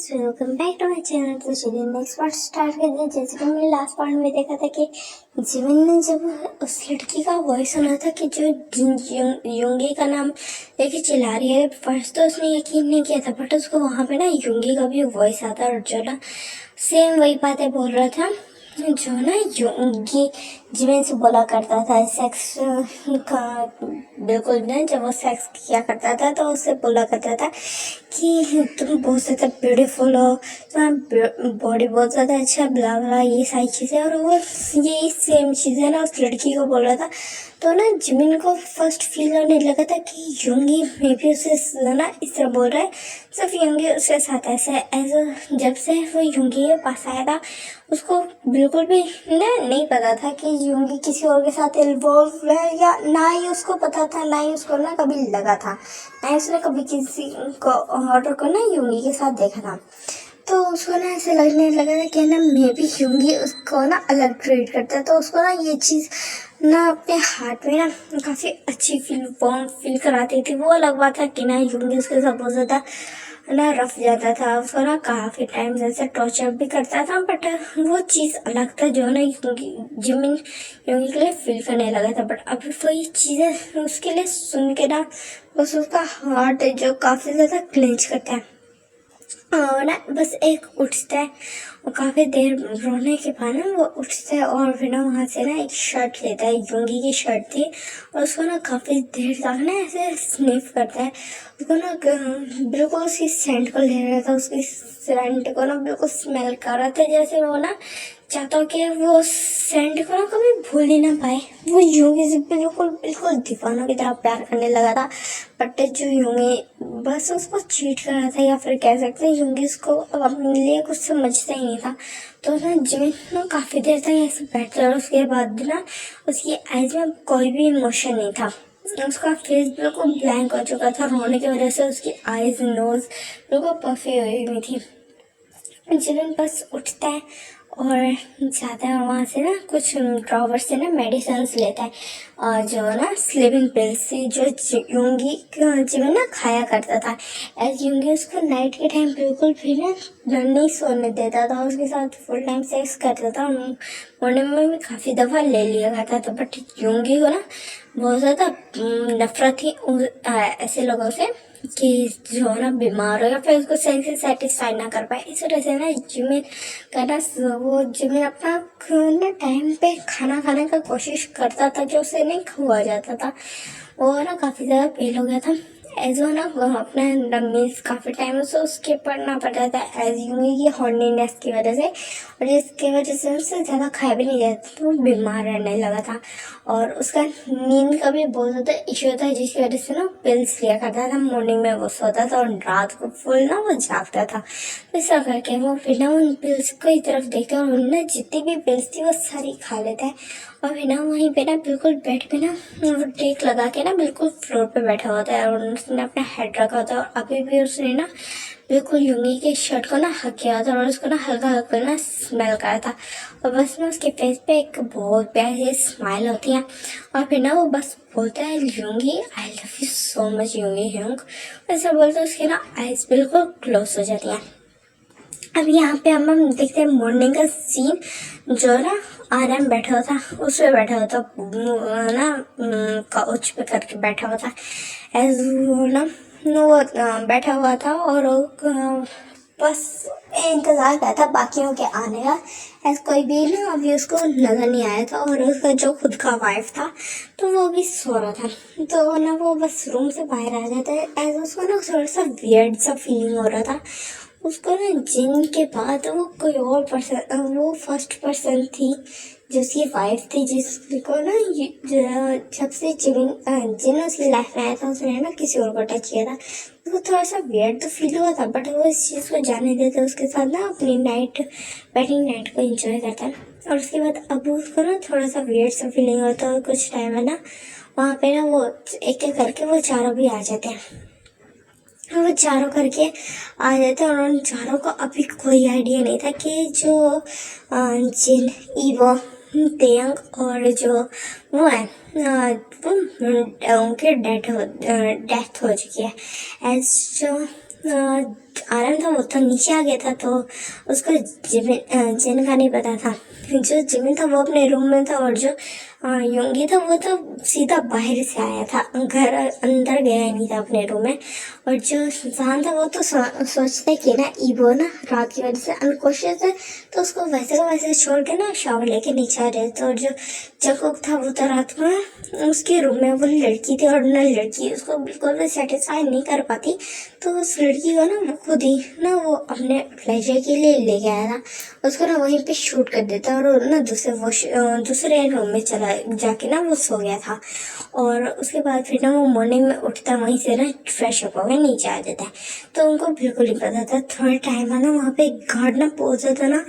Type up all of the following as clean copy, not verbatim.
Welcome back to my channel. तो चलिए next part start कर दिया। जैसे कि हमने लास्ट पार्ट में देखा था कि जीवन ने जब उस लड़की का वॉइस सुना था कि जो युंगी का नाम लेके चिल्ला रही है, फर्स्ट तो उसने यकीन नहीं किया था, बट उसको वहाँ पे ना युंगी का भी वॉइस आता और जो ना सेम वही बातें बोल रहा था जो ना युंगी जीवन से बोला करता था। सेक्स का बिल्कुल ना, जब वो सेक्स किया करता था तो उससे बोला करता था कि तुम बहुत ज़्यादा ब्यूटीफुल हो, तुम्हारा बॉडी बहुत ज़्यादा अच्छा, ब्ला ब्ला ये सारी चीज़ें। और वो ये सेम चीज़ें ना उस लड़की को बोल रहा था। तो ना जिमिन को फर्स्ट फील होने लगा था कि युंगी मे भी उसे ना इस तरह बोल रहा है, सिर्फ युंगी उसके साथ ऐसा ऐसा। जब से वो युंगी के पास आया था उसको बिल्कुल भी नहीं पता था कि युंगी किसी और के साथ इन्वॉल्व है, या ना ही उसको पता था, ना ही उसको ना कभी लगा था, ना ही उसने कभी किसी को ऑर्डर को ना युंगी के साथ देखा था। तो उसको ना ऐसे लगने लगा था कि ना मे भी युंगी उसको ना अलग ट्रीट करता है। तो उसको ना ये चीज़ ना अपने हार्ट में ना काफ़ी अच्छी वार्म फील कराती थी। वो अलग बात था कि ना युंगी उसके साथ बहुत ज़्यादा ना रफ जाता था, उसको ना काफ़ी टाइम जैसे टॉर्चर भी करता था, बट वो चीज़ अलग था जो ना जिमिन युंगी के लिए फील करने लगा था। बट अभी वो ये चीज़ें उसके लिए सुन के ना बस उसका हार्ट जो काफ़ी ज़्यादा क्लेंच करता है और ना बस एक उठता है और काफ़ी देर रोने के बाद ना वो उठता है और फिर ना वहाँ से ना एक शर्ट लेता है, युंगी की शर्ट थी, और उसको ना काफ़ी देर तक ना ऐसे स्निफ करता है। उसको ना बिल्कुल उसकी सेंट को ले रहा था, उसकी सेंट को ना बिल्कुल स्मेल कर रहा था, जैसे वो ना चाहता हूँ कि वो सेंट को ना कभी भूल ही ना पाए। वो युंगी से बिल्कुल बिल्कुल दीवानों की तरह प्यार करने लगा था। बट जो युंगी बस उसको चीट कर रहा था, या फिर कह सकते हैं युंगी उसको अपने लिए कुछ समझता ही नहीं था। तो ना जिमिन ना काफ़ी देर तक ऐसे बैठा और उसके बाद ना उसकी आईज में कोई भी इमोशन नहीं था। उसका फेस बिल्कुल ब्लैंक हो चुका था रोने की वजह से। उसकी आईज नोज बिल्कुल पफी हुई हुई थी। जिमिन बस उठता है और जाता है और वहाँ से ना कुछ ड्रॉवर से ना मेडिसिन लेता है, और जो ना स्लीपिंग पिल्स से जो युंगी जिमिन ना खाया करता था। एज युंगी उसको नाइट के टाइम बिल्कुल भी ना नहीं सोने देता था, उसके साथ फुल टाइम सेक्स करता था। मॉर्निंग में भी काफ़ी दफ़ा ले लिया करता था, बट युंगी को ना बहुत ज़्यादा नफरत थी ऐसे लोगों से कि जो ना बीमार हो या फिर उसको सही से सेटिस्फाई ना कर पाए। इस वजह से ना जिमिन का ना वो जिमिन अपना ना टाइम पे खाना खाने का कोशिश करता था, जो उसे नहीं खुआ जाता था। वो ना काफ़ी ज़्यादा फेल हो गया था। एज वो ना अपना मीन्स काफ़ी टाइम से स्किप करना पड़ता था एज युंगी की हॉर्नीनेस की वजह से, और जिसकी वजह से उससे ज़्यादा खाया भी नहीं जाता, तो वो बीमार रहने लगा था। और उसका नींद का भी बहुत ज़्यादा इशू था, जिसकी वजह से ना पिल्स लिया करता था। मॉर्निंग में वो सोता था और रात को फुल ना वो जागता था। तो ऐसा करके वो फिर ना उन पिल्स की तरफ देखता है और ना जितनी भी पिल्स थी वो सारी खा लेता है। और फिर ना वहीं पे ना बिल्कुल बेड पे ना वो टेक लगा के ना बिल्कुल फ्लोर पे बैठा होता है और उसने अपना हेड रखा होता है। और अभी भी उसने ना बिल्कुल युंगी के शर्ट को ना हक किया था और उसको ना हल्का हल्का ना स्मेल करा था। और बस ना उसके फेस पे एक बहुत प्यारी स्माइल होती है। और फिर ना वो बस बोलता है Yoongi I love you so much Yoongi ह्यूंग। ऐसा बोलते उसकी ना आइज बिल्कुल क्लोज हो जाती हैं। अब यहाँ पे हम देखते हैं मॉर्निंग का सीन। जो ना आर्यन बैठा हुआ था, उस पे बैठा हुआ था ना काउच पे करके बैठा हुआ था। एज वो ना वो बैठा हुआ था और बस इंतज़ार कर था बाकियों के आने का। ऐसा कोई भी ना अभी उसको नज़र नहीं आया था, और उसका जो खुद का वाइफ था तो वो भी सो रहा था। तो ना वो बस रूम से बाहर आ जाता है। एज उसको ना थोड़ा सा वियर्ड सा फीलिंग हो रहा था। उसको ना जिन के बाद वो कोई और पर्सन, वो फर्स्ट पर्सन थी जो उसकी वाइफ थी, जिसको ना जब से जिन उसकी लाइफ में आया था उसने ना किसी और को टच किया था। उसको थोड़ा सा वियर्ड तो फील हुआ था, बट वो इस चीज़ को जाने देते उसके साथ ना अपनी वेडिंग नाइट को एंजॉय करता है। और उसके बाद अब उसको ना थोड़ा सा वियर्ड सा फीलिंग होता है। और कुछ टाइम है ना वहाँ पे ना वो एक एक करके वो चारों भी आ जाते हैं। वो चारों करके आ जाते हैं और उन चारों को अभी कोई आइडिया नहीं था कि जो जिन ईवो तेयंग और जो वो है वो उनके डेथ हो चुकी है। एज जो आराम था वो तो नीचे आ गया था, तो उसको जिन का नहीं पता था। जो जिमिन था वो अपने रूम में था, और जो योंगी था वो तो सीधा बाहर से आया था, घर अंदर गया नहीं था अपने रूम में। और जो इंसान था वो तो सोचते कि ना ईबो ना रात की वजह से अनकॉन्शियस है, तो उसको वैसे का वैसे छोड़ के ना शावर लेके नीचे आ रहे थे। और जो जकूक था वो तो रात में उसके रूम में वो लड़की थी, और ना लड़की उसको बिल्कुल भी सेटिस्फाई नहीं कर पाती, तो उस लड़की को ना वो खुद ही ना वो अपने प्लेजर के लिए लेके आया था, उसको ना वहीं पे शूट कर देता, और ना दूसरे रूम में चला जाके ना वो सो गया था। और उसके बाद फिर ना वो मॉर्निंग में उठता, वहीं से ना फ्रेश अप होकर नीचे आ जाता है। तो उनको बिल्कुल नहीं पता था, थोड़ा टाइम बाद ना वहाँ पे एक गार्ड ना पहुंचा था ना,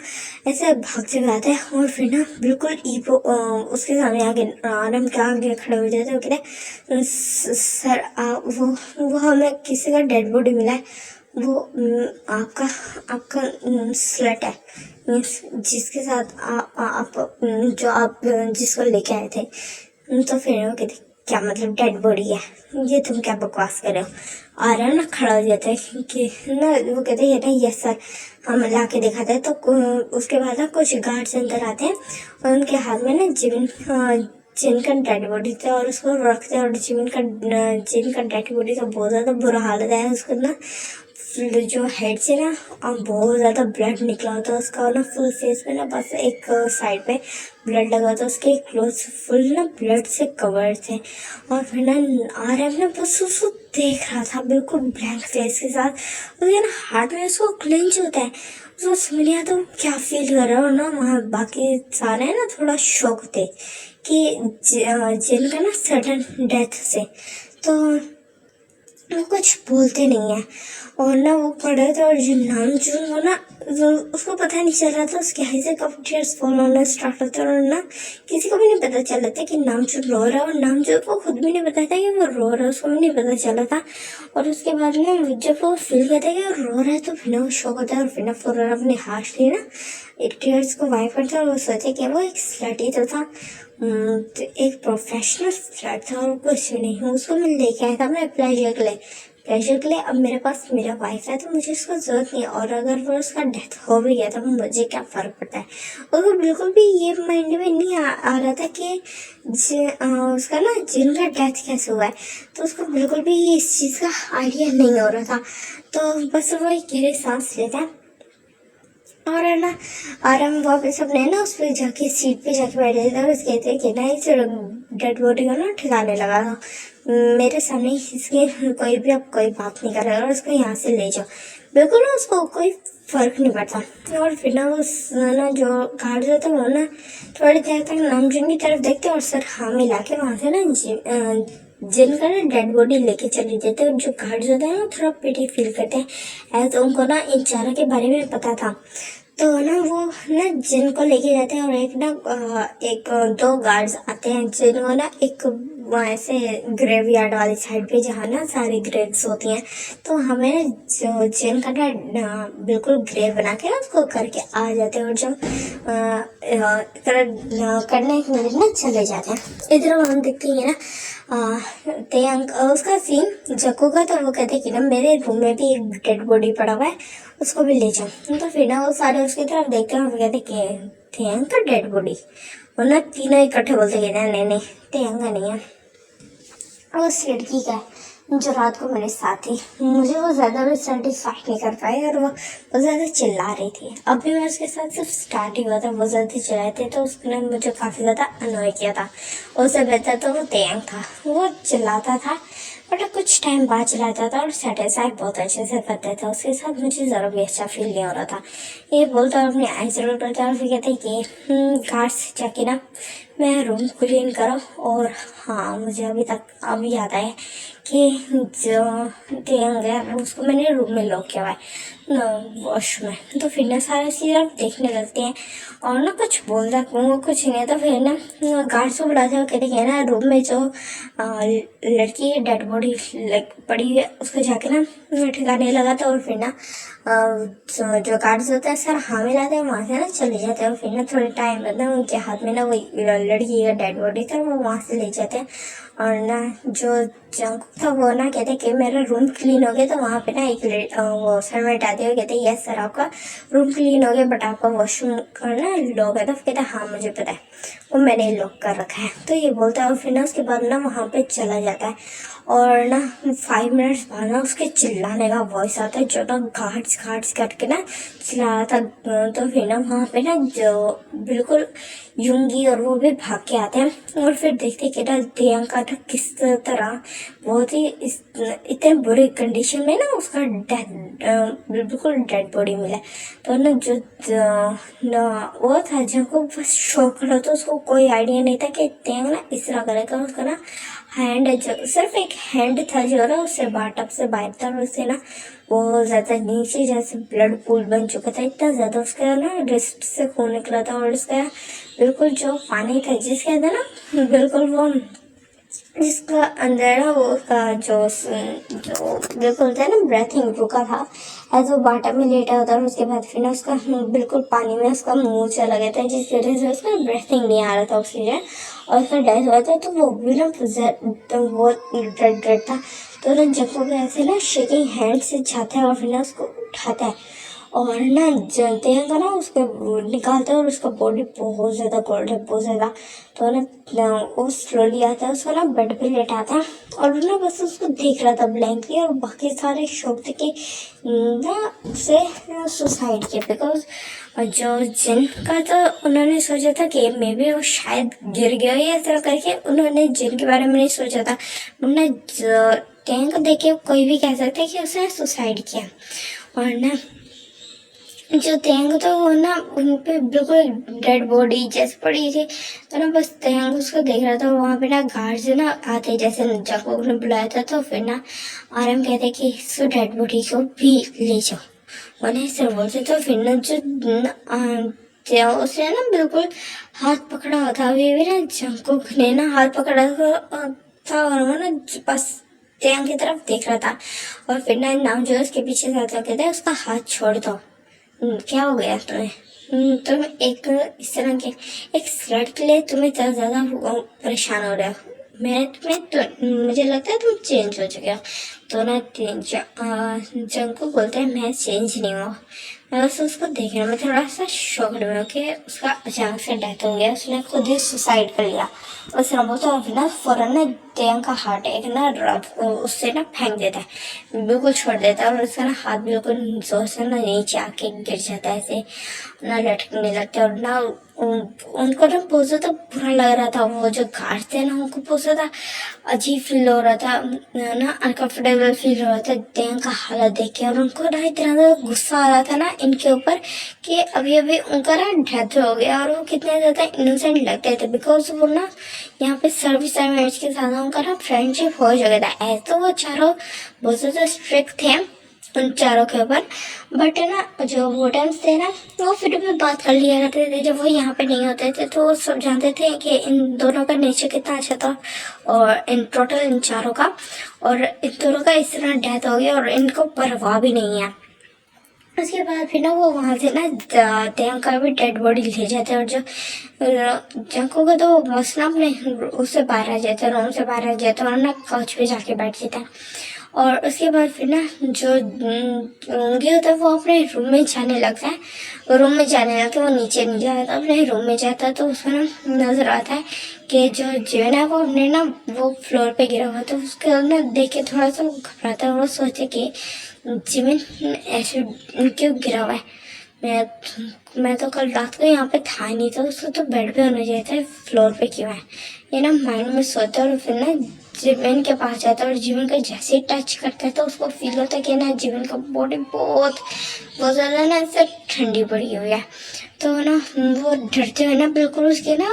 ऐसे भाग के आता है, और फिर ना बिल्कुल ईबो उसके सामने आगे आराम के आगे खड़े हो जाते हैं। वो कहते हैं सर वो हमें किसी का डेड बॉडी मिला है, वो आपका स्लट है, मीन्स जिसके साथ आप जिसको लेके आए थे। तो फिर वो कहते क्या मतलब डेड बॉडी है, ये तुम क्या बकवास कर रहे हो। आर्यन ना खड़ा हो जाता है कि ना, वो कहते हैं ना यस सर, हम ला के दिखाते हैं। तो उसके बाद ना कुछ गार्ड्स अंदर आते हैं, और उनके हाथ में ना जिन का डेड बॉडी था, और उसको रखते हैं। और जिन का डेड बॉडी का बहुत ज़्यादा बुरा हालत है, उसको ना जो हेड से ना बहुत ज़्यादा ब्लड निकला होता, उसका ना फुल फेस पे ना बस एक साइड पे ब्लड लगा था, उसके क्लोथ फुल ना ब्लड से कवर थे। और फिर ना आरएम ना बस उसको देख रहा था बिल्कुल ब्लैंक फेस के साथ। उसके ना हार्ट में उसको क्लेंच होता है, उसको समझ नहीं आता क्या फील कर रहा है। और ना वहाँ बाकी सारे ना थोड़ा शॉक थे कि जिनका ना सडन डेथ से, तो वो कुछ बोलते नहीं है। और ना वो पढ़े थे, और जो नामजून वो ना उसको पता नहीं चल रहा था उसके हाथ से कब टीयर्स फॉल होना स्टार्ट होता है। और ना किसी को भी नहीं पता चल रहा था कि नामजून रो रहा है, और नामजून को खुद भी नहीं पता था कि वो रो रहा है, उसको भी नहीं पता चला था। और उसके बाद में जब वो फील करता है कि वो रो रहा है, तो फिर वो शौक होता है, और फिर फुर अपने हाथ लिए ना एक टीयर्स को वाइप करता है। और वो सोचे कि वो एक स्लट ही तो था, तो एक प्रोफेशनल स्लट था, और कुछ नहीं। उसको मैं लेके आया था अपने प्लेजर के लिए। अब मेरे पास मेरा वाइफ है, तो मुझे उसको जरूरत नहीं है, और अगर वो उसका डेथ हो भी गया तो मुझे क्या फ़र्क पड़ता है। उसको बिल्कुल भी ये माइंड में नहीं आ रहा था कि उसका ना जिनका डेथ कैसे हुआ है, तो उसको बिल्कुल भी इस चीज़ का आइडिया नहीं हो रहा था। तो बस वो एक गहरी सांस लेता है, और है ना आराम वापस अपने ना उस पर जाके सीट पे जाके बैठ जाता है। उसके कहते कि ना इस डेड बॉडी को ना ठिकाने लगा था, मेरे सामने इसके कोई भी अब कोई बात नहीं कर रहा है, और उसको यहाँ से ले जाओ। बिल्कुल ना उसको कोई फर्क नहीं पड़ता। और फिर ना वो ना जो गार्ड होता है वो ना थोड़ी देर तक नामजून की तरफ देखते, और सर हामी ला के वहाँ से ना जिनका ना डेड बॉडी लेके चले जाते हैं। और जो गार्ड्स होते हैं ना थोड़ा पिटी फील करते हैं, ऐसा उनको ना इन चारों के बारे में पता था। तो ना वो ना जिनको लेके जाते हैं, और एक दो गार्ड्स आते हैं जिनको ना एक ऐसे ग्रेव यार्ड वाली साइड पे जहाँ ना सारी ग्रेव्स होती हैं, तो हमें जो जिन का ना बिल्कुल ग्रेव बना के ना उसको करके आ जाते हैं, और जो करने के लिए ना चले जाते हैं। इधर हम देखते हैं ना तेयंग उसका सीन जक्कू का, तो वो कहते हैं कि ना मेरे रूम में भी एक डेड बॉडी पड़ा हुआ है, उसको भी ले जाओ। तो फिर ना वो सारे उसकी तरफ देखते हैं, और वो कहते कि तेयंग का डेड बॉडी, और ना तीनों इकट्ठे बोलते कि नहीं तेयंग का नहीं है, उस लड़की का जो रात को मेरे साथ थी। मुझे वो ज़्यादा भी सेटिस्फाई नहीं कर पाई, और वो बहुत ज़्यादा चिल्ला रही थी। अभी मैं उसके साथ सिर्फ स्टार्ट ही हुआ था, बहुत ज़्यादा चिल्लाए थे, तो उसने मुझे काफ़ी ज़्यादा अनॉय किया था। उससे बेहतर तो वो तेयंग था, वो चिल्लाता था बट कुछ टाइम बाद चिल्लाता था, और सेटिस्फाई बहुत अच्छे से करता था। उसके साथ मुझे ज़रा भी अच्छा फील नहीं हो रहा था। ये बोलता और अपनी आइज़ रोल करता, और फिर कहते कि गार्ड्स जाके ना मैं रूम क्लीन करो। और हाँ, मुझे अभी याद आया कि जो तेयंग है उसको मैंने रूम में लॉक किया हुआ है वॉशरूम में। तो फिर ना सारे चीज़ देखने लगते हैं, और ना कुछ बोलता वो कुछ नहीं है। तो फिर ना गार्ड्स को बुलाते हुए कहते हैं ना रूम में जो लड़की डेड बॉडी पड़ी हुई है उसको जाके ना ठिकाने लगा था। और फिर ना जो गार्ड्स होते हैं सर हाँ मिलाते हैं, वहाँ से ना चले जाते हैं। और फिर ना थोड़े टाइम बाद ना उनके हाथ में ना वही लड़की का डेड बॉडी था, वो वहाँ से ले जाते हैं। और ना जो जंकुक था वो ना कहते कि मेरा रूम क्लीन हो गया। तो वहाँ पे ना वो सर्वेंट आते हुए कहते यस सर आपका रूम क्लीन हो गया, बट आपका वॉशरूम करना लॉक है। तो कहता हाँ मुझे पता है, वो मैंने लॉक कर रखा है। तो ये बोलता है और फिर ना उसके बाद ना वहाँ पे चला जाता है। और ना 5 मिनट्स बाद ना उसके चिल्लाने का वॉइस आता है, जो ना घाट्स घाट्स करके ना चिल्ला रहा था। तो फिर ना वहाँ पे ना जो बिल्कुल युंगी और वो भी भाग के आते हैं। और फिर देखते कि ना प्रियंका ना किस तरह बहुत ही इतने बुरी कंडीशन में ना उसका बिल्कुल डेड बॉडी मिला। तो ना वो था जिनको बस शौक रहा था, उसको कोई आइडिया नहीं था कि प्रियंका ना इस तरह करेगा। उसका ना हैंड सिर्फ एक हैंड था जो ना उससे बाटअप से बाहर था, और उससे ना वो ज़्यादा नीचे जैसे ब्लड पूल बन चुका था, इतना ज़्यादा उसका ना रिस्ट से खून निकला था। और उसका बिल्कुल जो पानी था जिसके अंदर ना बिल्कुल वो जिसका अंदर ना वो का जो बिल्कुल था ना ब्रेथिंग रुका था, एज वो बाटा में लेटा होता। और उसके बाद फिर ना उसका बिल्कुल पानी में उसका मुंह चला गया था, जिसकी वजह से उसका ब्रेथिंग नहीं आ रहा था ऑक्सीजन, और उसका डेथ हुआ था। तो वो भी ना तो वो डेड था। तो ना जब वो ऐसे ना शेकिंग हैंड से जाता है और फिर ना उसको उठाता है और ना जलते हैं का ना उसको निकालते हैं, और उसका बॉडी बहुत ज़्यादा कोल्ड है, बहुत ज़्यादा। तो ना वो स्लोली आता है, उसको ना बेड पे लेटाता है और ना बस उसको देख रहा था ब्लैंकली। और बाकी सारे शौक थे कि ना उसे सुसाइड किया, बिकॉज जो जिन का तो उन्होंने सोचा था कि मे बी वो शायद गिर गया या ऐसा करके, उन्होंने जिन के बारे में नहीं सोचा था। वरना टैंक को देख के कोई भी कह सकता है कि उसने सुसाइड किया। और ना जो तेंग तो वो ना उन पे बिल्कुल डेड बॉडी जैसे पड़ी थी। तो ना बस तेंग उसको देख रहा था। वहाँ पे ना गार्ड से ना आते जैसे जको ने बुलाया था। तो फिर ना आरएम कहते कि इस डेड बॉडी को भी ले जाओ, उन्हें सर बोलते। तो फिर ना जो उसने ना बिल्कुल हाथ पकड़ा हुआ था, अभी भी ना जंकुक ने ना हाथ पकड़ा था और वो ना बस तेंग की तरफ देख रहा था। और फिर ना नाम जो उसके पीछे जाता कहते उसका हाथ छोड़ दो। क्या हो गया तुम्हें? तुम एक इस तरह के एक स्लट के लिए तुम्हें इतना ज़्यादा परेशान हो रहे हो। मुझे लगता है तुम चेंज हो चुके हो। तो ना जंग को बोलते हैं मैं चेंज नहीं हुआ। मैं बस उसको देखने में थोड़ा सा शॉक्ड हुआ कि उसका अचानक से डेथ हो गया, उसने खुद ही सुसाइड कर लिया। उस रंबो तो ना फौरन ना टेंग का हार्ट एक ना उससे ना फेंक देता है, बिल्कुल छोड़ देता है। और उसका ना हाथ बिल्कुल जोर से ना नीचे आके गिर जाता है, ऐसे ना लटकने लगता है। और ना उनको ना बहुत ज़्यादा बुरा लग रहा था। वो जो गार्ड थे ना उनको बहुत ज़्यादा अजीब फील हो रहा था, ना अनकंफर्टेबल फील हो रहा था टेंग का हालत देख के। और उनको ना इतना ज़्यादा गुस्सा आ रहा था ना इनके ऊपर कि अभी अभी उनका ना डेथ हो गया और वो कितने ज़्यादा इनोसेंट लगते थे, बिकॉज वो ना यहाँ पे सर्विस मैच के साथ उनका ना फ्रेंडशिप हो चुका था। ऐसे तो वो चारों बहुत ज़्यादा स्ट्रिक्ट थे उन चारों के ऊपर, बट ना जो वोटर्स थे ना वो फिर भी बात कर लिया करते थे जब वो यहाँ पे नहीं होते थे। तो वो सब जानते थे कि इन दोनों का नेचर कितना अच्छा था, और इन टोटल इन चारों का, और इन दोनों का इस तरह डेथ हो गया और इनको परवाह भी नहीं है। उसके बाद फिर ना वो वहाँ से ना टैंक का भी डेड बॉडी ले जाते हैं। और जो जंको का तो बस ना अपने उससे बाहर आ जाता है, रूम से बाहर आ जाता है और ना काउच पे जाके बैठ जाता है। और उसके बाद फिर ना जो लूंगी होता है वो अपने रूम में जाने लगता है। रूम में जाने लगता है, वो नीचे नहीं जाता, अपने रूम में जाता है। तो उसको ना नजर आता है कि जो जीवन है वो अपने ना वो फ्लोर पे गिरा हुआ। तो उसको ना देख के थोड़ा सा घबराता है। वो सोचे कि जीवन ऐसे क्यों गिरा हुआ है, मैं तो कल रात को यहाँ पे था नहीं, तो उसको तो बेड पे होना चाहिए था, फ्लोर पे क्यों है, ये ना माइंड में सोचता है। और फिर ना जीवन के पास जाता है और जीवन को जैसे ही टच करता है तो उसको फील होता है कि ना जीवन का बॉडी बहुत ज़्यादा ना ऐसे ठंडी पड़ी हुई है। तो ना वो डरते हुए ना बिल्कुल उसके ना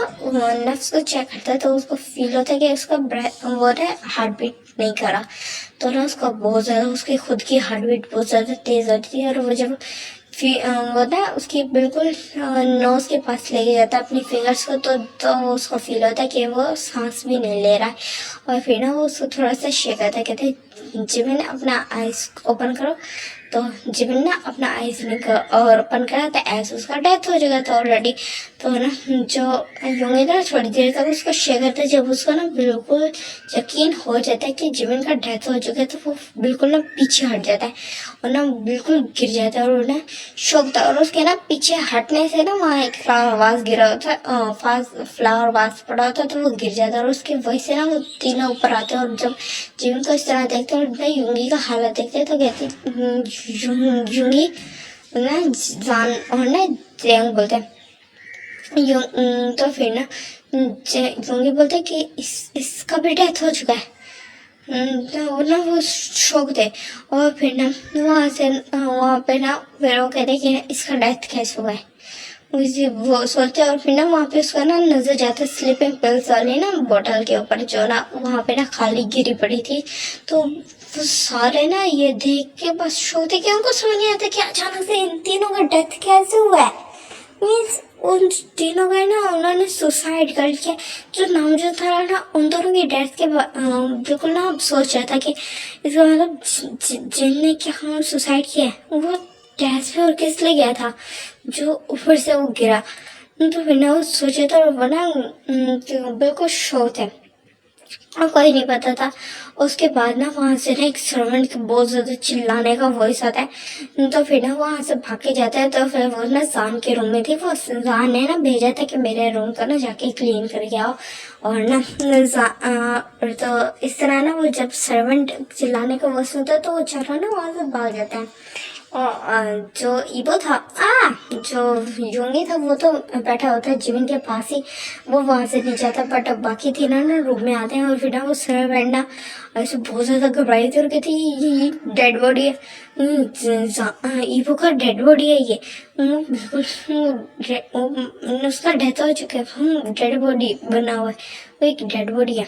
नफ्स को चेक करता है। तो उसको फील होता है कि उसका वो ना हार्ट बीट नहीं करा। तो ना उसका बहुत ज़्यादा उसकी खुद की हार्ट बीट बहुत ज़्यादा तेज़ होती है। और वो जब वो ना उसकी बिल्कुल नोज के पास लेके जाता है अपनी फिंगर्स को, तो उसको फील होता है कि वो सांस भी नहीं ले रहा है। और फिर ना वो उसको थोड़ा सा शेक आता है, कहते हैं जिमिन अपना आइज ओपन करो। तो जिमिन ना अपना आइज और ओपन करा तो ऐसे उसका डेथ हो जाएगा। तो ऑलरेडी तो ना जो यूंगी था थोड़ी देर तक उसको शेक करता है। जब उसको ना बिल्कुल यकीन हो जाता है कि जिमिन का डेथ हो चुका है तो वो बिल्कुल ना पीछे हट जाता है और ना बिल्कुल गिर जाता है और ना शौक था। और उसके ना पीछे हटने से ना वहाँ एक फ्लावर वास गिरा होता फ्लावर वास पड़ा होता तो वो गिर जाता है। और उसकी वजह से ना वो तीनों ऊपर आते हैं। और जब जीवन को इस तरह देखते हैं और ना यूंगी का हालत देखते हैं तो कहते यूंगी ना जान और ना जेंग बोलते हैं तो फिर ना यूंगी बोलते हैं कि इसका भी डेथ हो चुका है। तो ना वो शौक थे। और फिर ना वहाँ पे ना फिर वो कहते कि इसका डेथ कैसे हुआ है वो सोचते। और फिर ना वहाँ पे उसका ना नजर जाता स्लीपिंग पिल्स वाली ना बोतल के ऊपर जो ना वहाँ पे ना खाली गिरी पड़ी थी। तो वो सारे ना ये देख के बस सोते कि उनको समझ नहीं आता कि अचानक से इन तीनों का डेथ कैसे हुआ है। मीन्स उन तीनों का ना उन्होंने सुसाइड कर लिया। जो नाम जो था ना उन दोनों की डेथ के बिल्कुल ना सोच रहा था कि इसका मतलब जिनने क्या सुसाइड किया वो डेथ पे और किस लिए गया था जो ऊपर से वो गिरा। तो फिर ना वो सोचा था और वो ना बिल्कुल शो थे और कोई नहीं पता था। उसके बाद ना वहाँ से ना एक सर्वेंट के बहुत ज़्यादा चिल्लाने का वॉइस आता है। तो फिर ना वहाँ से भाग के जाता है। तो फिर वो ना जान के रूम में थी। वो जान ने ना भेजा था कि मेरे रूम को ना जाके क्लीन करके आओ। और ना तो इस तरह ना वो जब सर्वेंट चिल्लाने का वॉइस होता है तो वो चारों ना वहाँ से भाग जाता है। और जो ईबो था जो योंगी था वो तो बैठा होता है जिमिन के पास ही। वो वहां से नहीं जाता बट बाकी थी ना रूम में आते हैं। और फिर ना वो सर बैठना ऐसे बहुत ज्यादा घबराई थी और कहती ये डेड बॉडी है। ईबो का डेड बॉडी है ये बिल्कुल उसका डेथ हो चुका है। डेड बॉडी बना हुआ है वो एक डेड बॉडी है।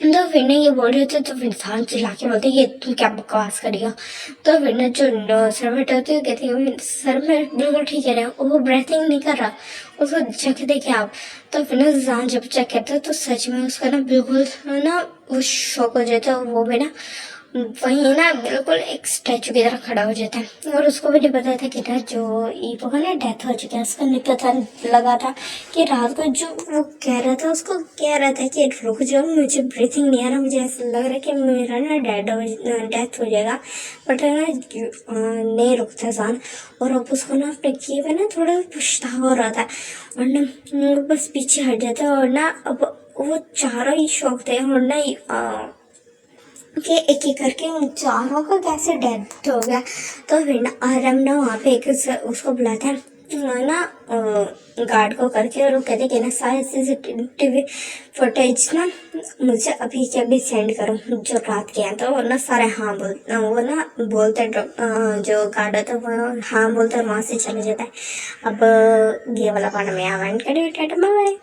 तो फिर ने ये बोल रहे थे तो फिर इंसान चिल्ला के बोलते ये तू क्या बकवास करेगा। तो फिर ने जो सर्वेंट होती है कहती है सर मैं बिल्कुल ठीक है वो ब्रेथिंग नहीं कर रहा उसको चेक देखे आप। तो फिर ना जान जब चेक करता तो सच में उसका ना बिल्कुल ना वो शौक हो जाता है। वो भी ना वहीं ना बिल्कुल एक स्टैचू की तरह खड़ा हो जाता है। और उसको भी नहीं पता था कि ना जो ईवो का ना डेथ हो चुका है उसको नहीं पता लगा था कि रात को जो वो कह रहा था उसको कह रहा था कि रुक जाओ मुझे ब्रीथिंग नहीं आ रहा मुझे ऐसा लग रहा है कि मेरा ना डेथ हो जाएगा। बट ना नहीं रुकता जान। और अब उसको ना अपने किए में ना थोड़ा पछतावा हो रहा था और ना बस पीछे हट जाता है। और ना अब वो चारों ही शौक थे और ना कि एक एक करके उन चारों का कैसे डेथ हो गया। तो फिर ना आराम ना वहाँ पे एक उसको बुलाता है ना गार्ड को करके। और वो कहते कि ना सारे CCTV फुटेज ना मुझे अभी के अभी सेंड करो जो रात के हैं। तो वो ना सारे हाँ वो ना बोलते जो गार्ड होता है वो हाँ बोलते और वहाँ से चले जाता है। अब ये वाला पार्ट में एंड करिए टाटा बाय।